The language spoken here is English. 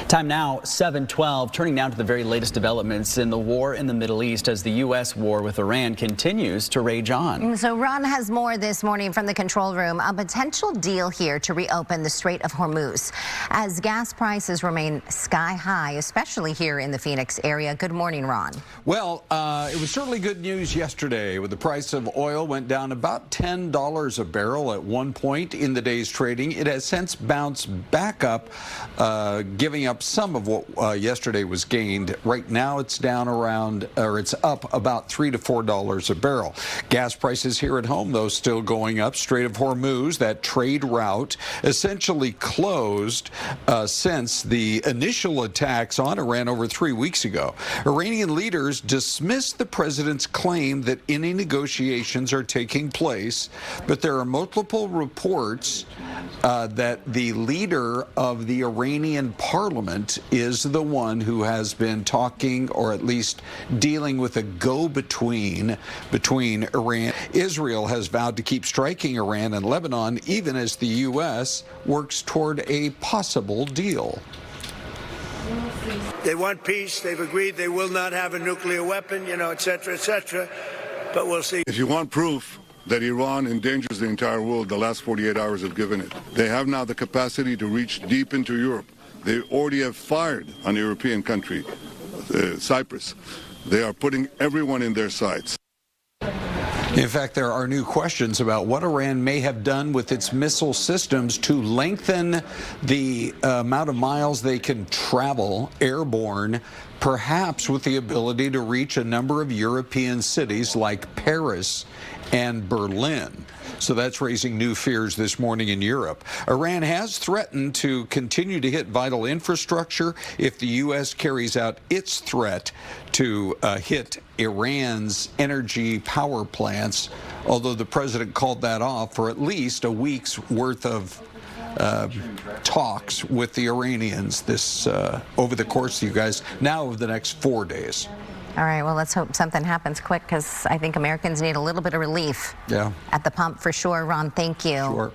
Time now, 7:12. Turning now to the very latest developments in the war in the Middle East as the U.S. war with Iran continues to rage on. So Ron has more this morning from the control room. A potential deal here to reopen the Strait of Hormuz as gas prices remain sky high, especially here in the Phoenix area. Good morning, Ron. Well, it was certainly good news yesterday when the price of oil went down about $10 a barrel at one point in the day's trading. It has since bounced back up, giving up some of what yesterday was gained. Right now it's down around, or it's up about $3 to $4 a barrel. Gas prices here at home, though, still going up. Strait of Hormuz, that trade route, essentially closed since the initial attacks on Iran over 3 weeks ago. Iranian leaders dismissed the president's claim that any negotiations are taking place, but there are multiple reports that the leader of the Iranian parliament is the one who has been talking, or at least dealing with a go-between between Iran. Israel has vowed to keep striking Iran and Lebanon, even as the U.S. works toward a possible deal. They want peace. They've agreed they will not have a nuclear weapon, et cetera, but we'll see. If you want proof that Iran endangers the entire world, the last 48 hours have given it. They have now the capacity to reach deep into Europe. They already have fired on a European country, Cyprus. They are putting everyone in their sights. In fact, there are new questions about what Iran may have done with its missile systems to lengthen the amount of miles they can travel airborne, perhaps with the ability to reach a number of European cities like Paris and Berlin. So that's raising new fears this morning in Europe. Iran has threatened to continue to hit vital infrastructure if the U.S. carries out its threat to hit Iran's energy power plants, although the president called that off for at least a week's worth of talks with the Iranians over the course, you guys, now of the next 4 days. All right, well, let's hope something happens quick, because I think Americans need a little bit of relief at the pump for sure. Ron, thank you. Sure.